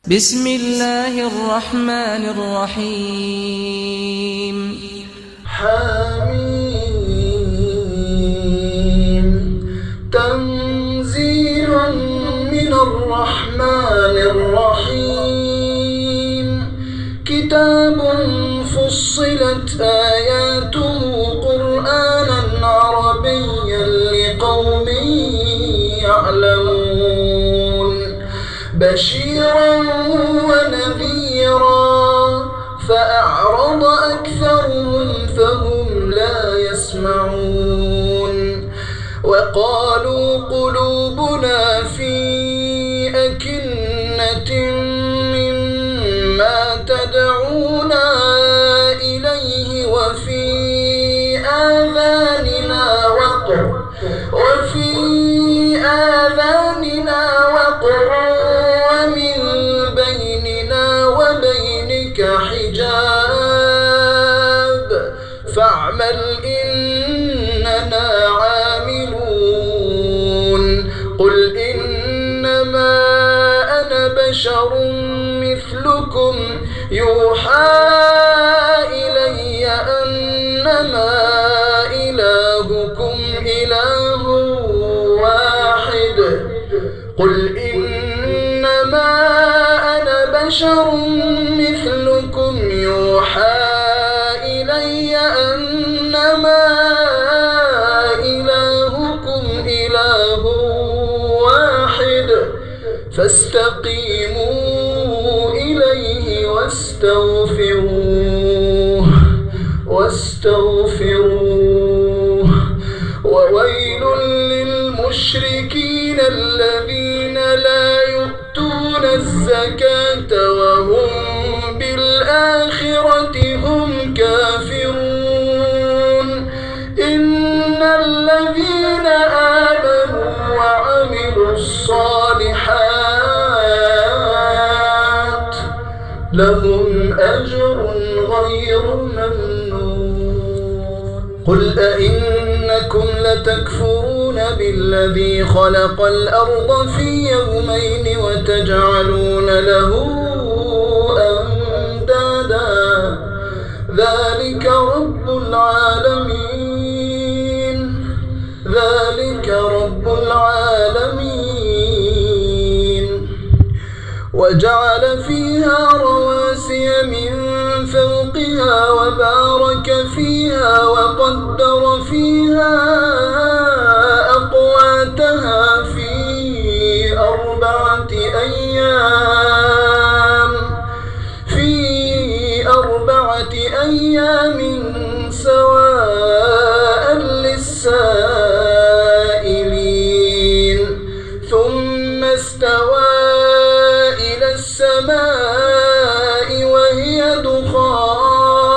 بسم الله الرحمن الرحيم. حميم. تنزيل من الرحمن الرحيم. كتاب فصلت آياته قرآنا عربيا لقوم يعلمون بشيرا ونذيرا فأعرض أكثرهم فهم لا يسمعون وقالوا قلوبنا في أكنة مما تدعونا إليه وفي آذاننا وقر ومن بيننا وبينك حجاب فاعمل إننا عاملون قل إنما أنا بشر مثلكم يوحى إلي أنما إلهكم إله واحد قل إنما أنا بشر مثلكم يوحى إلي أنما إلهكم إله واحد فاستقيموا إليه واستغفروه وويل للمشركين الذين لا يؤتون الزكاة وهم بالآخرة هم كافرون إن الذين آمنوا وعملوا الصالحات لهم أجر غير ممنون قل أئنكم لتكفرون بالذي خلق الأرض في يومين وتجعلون له أندادا ذلك رب العالمين وجعل فيها رواسي من فوقها وبارك فيها وقدر فيها أقواتها في أربعة أيام سواء للسائلين ثم استوى إلى السماء وهي دخان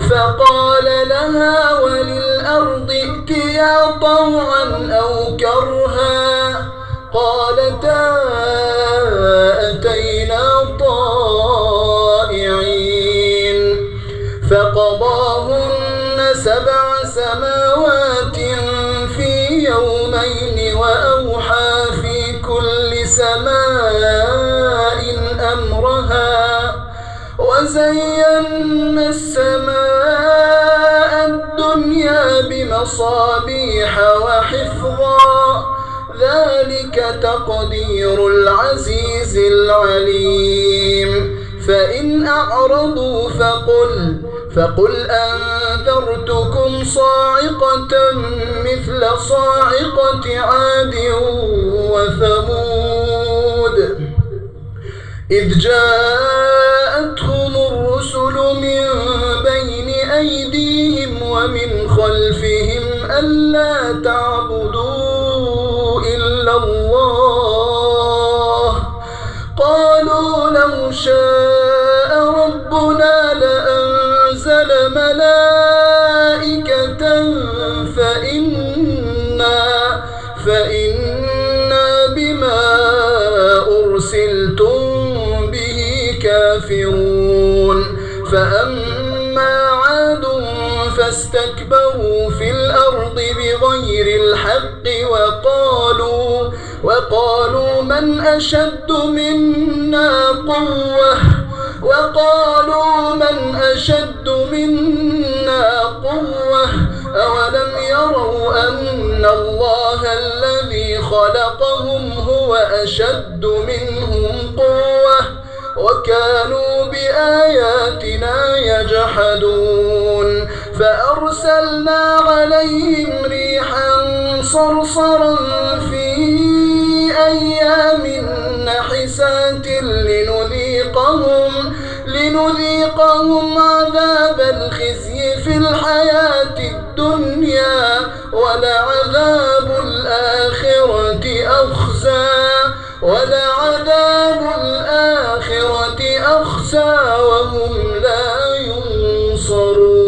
فقال لها وللأرض ائتيا طوعا أو كرها قالتا أتينا طائعين فقضاهن 7 سماوات في يومين وأوحى في كل سماء أمرها وزينا السماء الدنيا بمصابيح وحفظا ذلك تقدير العزيز العليم فإن أعرضوا فقل أنذرتكم صاعقة مثل صاعقة عاد وثمود إذ جاءتهم الرسل من بين أيديهم ومن خلفهم ألا تعبدوا إلا الله قالوا لو شاء ربنا لأنزل ملائكة فإنا بما أرسلتم به كافرون فأما عاد فاستكبروا في الأرض بغير الحق وقالوا ما من أشد منا قوة أولم يروا أن الله الذي خلقهم هو أشد منهم قوة وكانوا بآياتنا يجحدون فأرسلنا عليهم ريحا صرصرا في أيام نحسات لنذيقهم عذاب الخزي في الحياة الدنيا ولعذاب الآخرة أخزى وهم لا ينصرون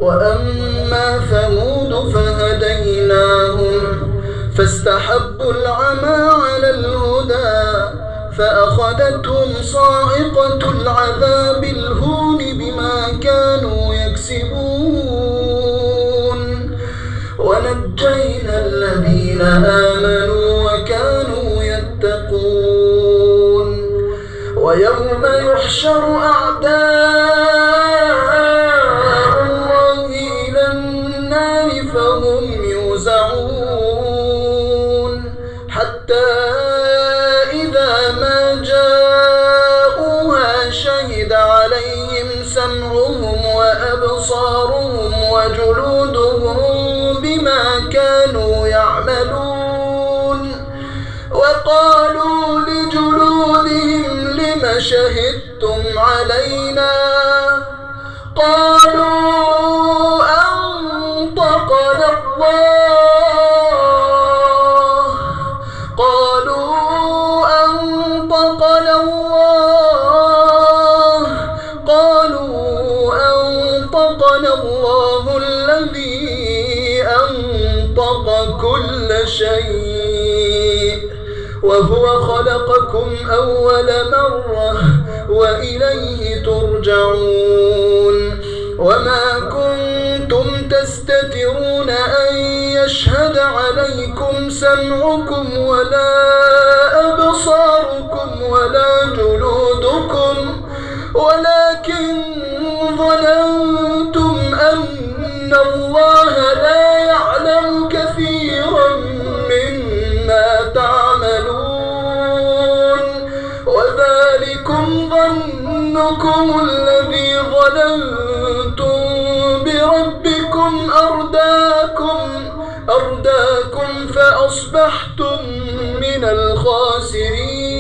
وأما ثمود فهديناهم فاستحبوا العمى على الهدى فأخذتهم صاعقة العذاب الهون بما كانوا يكسبون ونجينا الذين آمنوا وكانوا يتقون ويوم يحشر أعداء الله إلى النار فهم يوزعون حتى إذا ما جاءوها شهد عليهم سمعهم وأبصارهم وجلودهم بما كانوا يعملون وقالوا لجلودهم لم شهدتم علينا قالوا أنطقنا الله الذي أنطق كل شيء وهو خلقكم أول مرة وإليه ترجعون وما كنتم تستترون أن يشهد عليكم سمعكم ولا أبصاركم ولا جلودكم ولكن ظننتم أن الله لا يعلم كثيرا مما تعملون وذلكم ظنكم الذي ظننتم بربكم أرداكم فأصبحتم من الخاسرين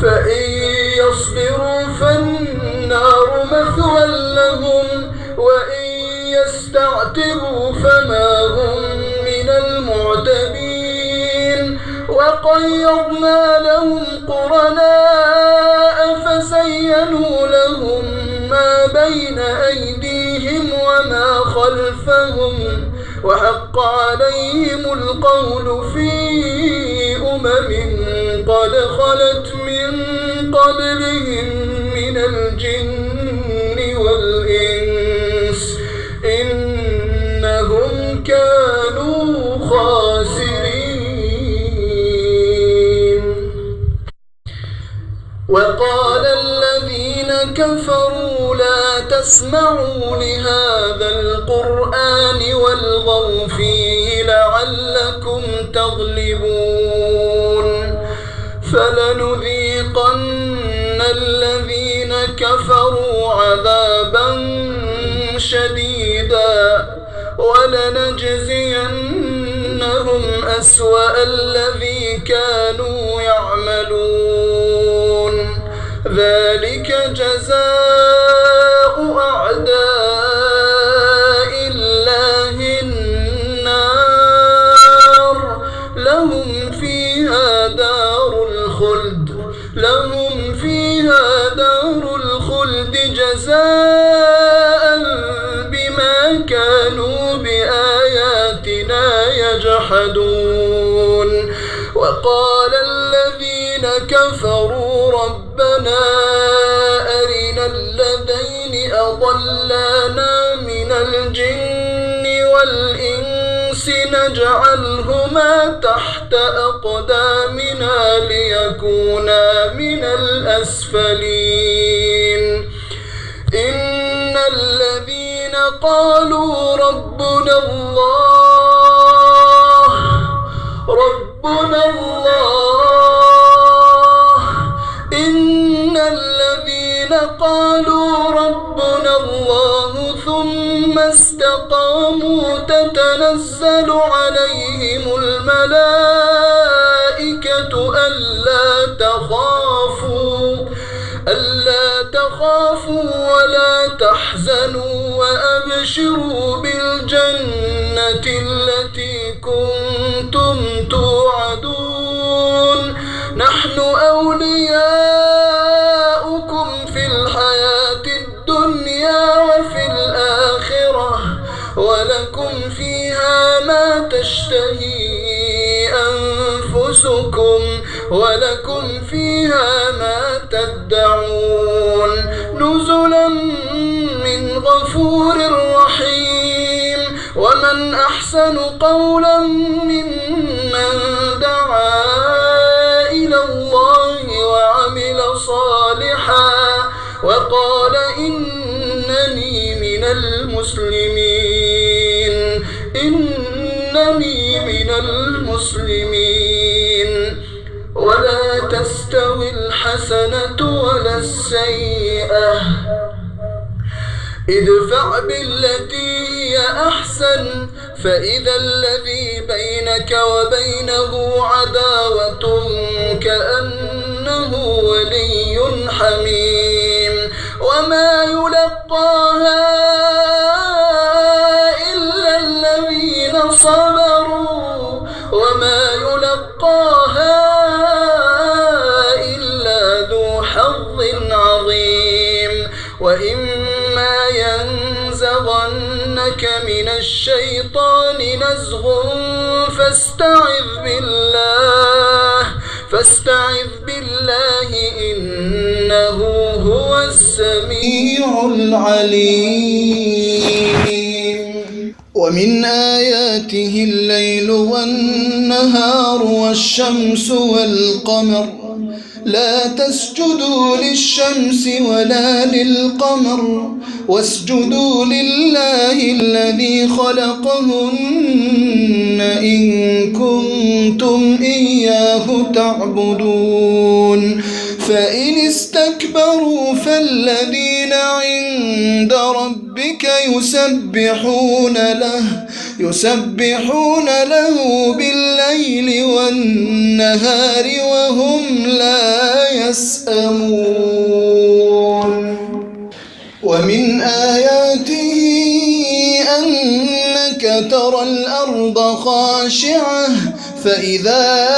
فإن يصبروا فالنار مثوى لهم وإن يستعتبوا فما هم من المعتبين وقيضنا لهم قرناء فزينوا لهم ما بين أيديهم وما خلفهم وحق عليهم القول في قد خلت من قبلهم من الجن والإنس إنهم كانوا خاسرين وقال الذين كفروا لا تسمعوا لهذا القرآن والغوا فيه لعلكم تغلبون فلنذيقن الذين كفروا عذابا شديدا ولنجزينهم أسوأ الذي كانوا يعملون ذلك جزاء أعداء الله النار لهم فيها دار الخلد جزاء بما كانوا بآياتنا يجحدون وقال الذين كفروا ربنا أرنا الذين أضلانا من الجن والإنس نجعلهما تحت أقدامنا ليكونا من الأسفلين إن الذين قالوا ربنا الله إن الذين قالوا ربنا الله ثم استقاموا تتنزل عليهم الملائكة ألا تخافوا ولا تحزنوا وأبشروا بالجنة التي كنتم توعدون نحن أولياؤكم في الحياة الدنيا وفي الآخرة ولكم فيها ما تشتهي أنفسكم ولكم فيها ما تدعون نزلا من غفور رحيم ومن أحسن قولا ممن دعا إلى الله وعمل صالحا وقال إنني من المسلمين ولا تستوي الحسنة ولا السيئة ادفع بالتي هي أحسن فإذا الذي بينك وبينه عداوة كأنه ولي حميم وما يلقاها إلا الذين صبروا وما يلقاها إلا ذو حظ عظيم وإما ينزغنك من الشيطان نزغ فاستعذ بالله إنه هو السميع العليم ومن آياته الليل والنهار والشمس والقمر لا تسجدوا للشمس ولا للقمر واسجدوا لله الذي خلقهن إن كنتم إياه تعبدون فإن استكبروا فالذين عند ربك يسبحون له بالليل والنهار وهم لا يسأمون ومن آياته أنك ترى الأرض خاشعة فإذا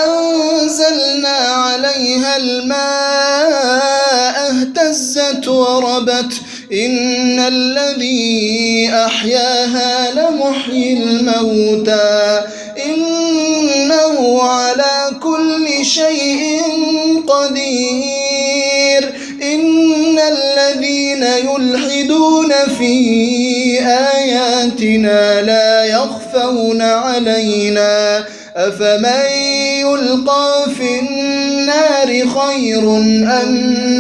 أنزلنا عليها الماء اهتزت وربت إن الذي أحياها لمحيي الموتى إنه على كل شيء قدير إن الذين يلحدون في آياتنا لا يخفون علينا أفمن يلقى في النار خير أم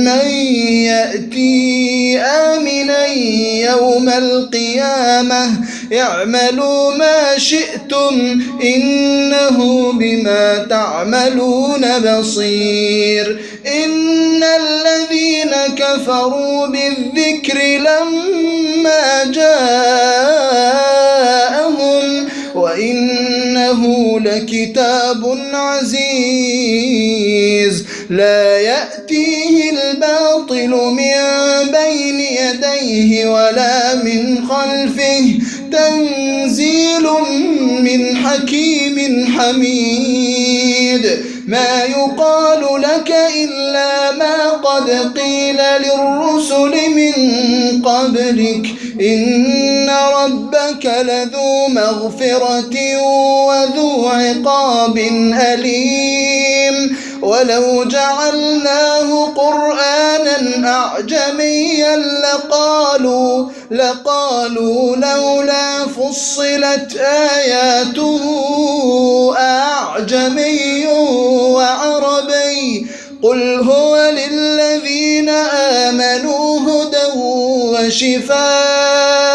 من يأتي آمنا يوم القيامة اعملوا ما شئتم إنه بما تعملون بصير إن الذين كفروا بالذكر لما جاءهم وإنه لكتاب عزيز لا يأتيه الباطل من بين يديه ولا من خلفه تنزيل من حكيم حميد ما يقال لك إلا ما قد قيل للرسل من قبلك إن ربك لذو مغفرة وذو عقاب أليم ولو جعلناه قرآنا أعجميا لقالوا لولا فصلت آياته أعجمي وعربي قل هو للذين آمنوا هدى وشفاء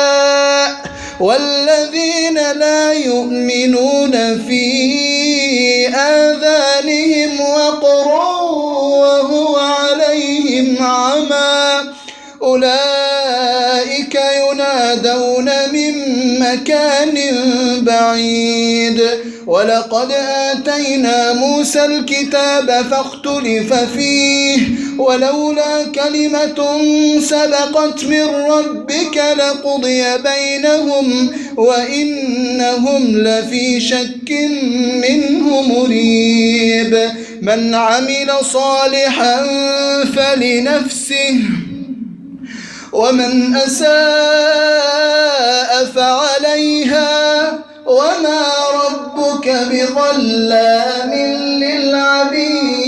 والذين لا يؤمنون في آذانهم وقر وهو عليهم عمى أولئك ينادون من مكان بعيد ولقد آتينا موسى الكتاب فاختلف فيه ولولا كلمة سبقت من ربك لقضي بينهم وإنهم لفي شك منه مريب من عمل صالحا فلنفسه ومن أساء فعليها وما ربك بظلام للعبيد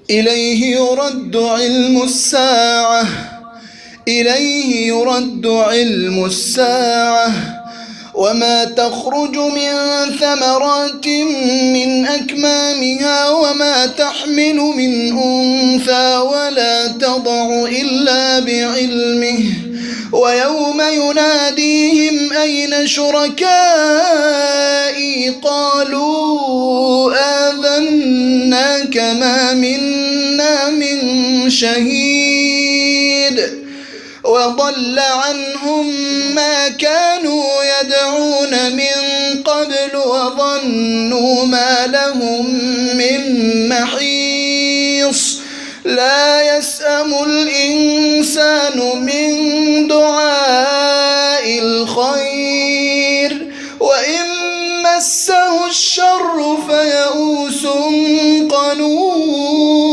إليه يرد علم الساعة وما تخرج من ثمرات من أكمامها وما تحمل من أنثى ولا تضع إلا بعلمه ويوم يناديهم أين شركائي قالوا آذناك ما منا من شهيد وضل عنهم ما كانوا يدعون من قبل وظنوا ما لهم من محيص لا يسأم الإنسان من دعاء الخير وإن مسه الشر فيئوس قنوط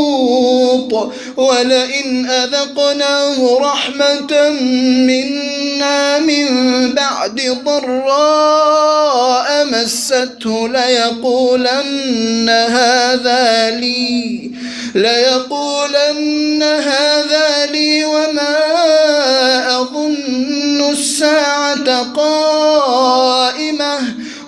ولئن أذقناه رحمة منا من بعد ضراء مسته ليقولن هذا لي وما أظن الساعة قائمة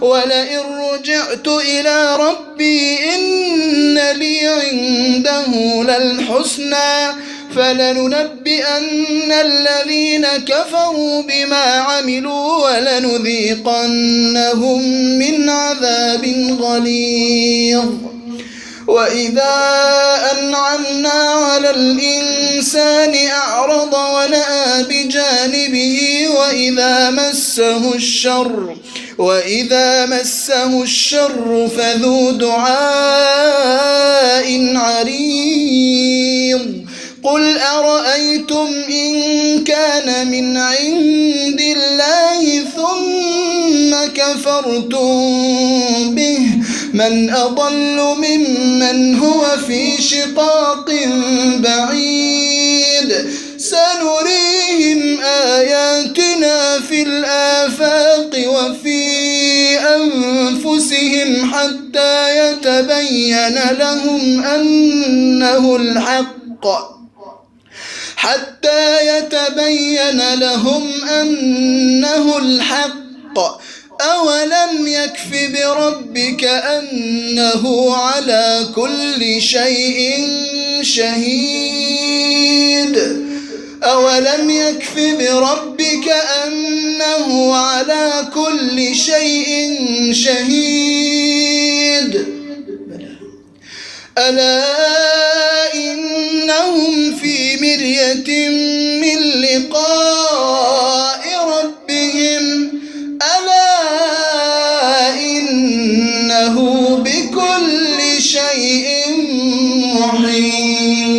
ولئن رجعت إلى ربي إن لي عنده للحسنى فلننبئن الذين كفروا بما عملوا ولنذيقنهم من عذاب غليظ وإذا أنعمنا على الإنسان أعرض ونأى بجانبه وإذا مسه الشر فذو دعاء عريض قل أرأيتم إن كان من عند الله ثم كفرتم به من أضل ممن هو في شقاق بعيد سنريهم آياتنا في الآفاق وفي أنفسهم حتى يتبين لهم أنه الحق أولم يكف بربك أنه على كل شيء شهيد أولم يكف بربك أنه على كل شيء شهيد ألا إنهم في مرية من لقاء ربهم ألا إنه بكل شيء محيط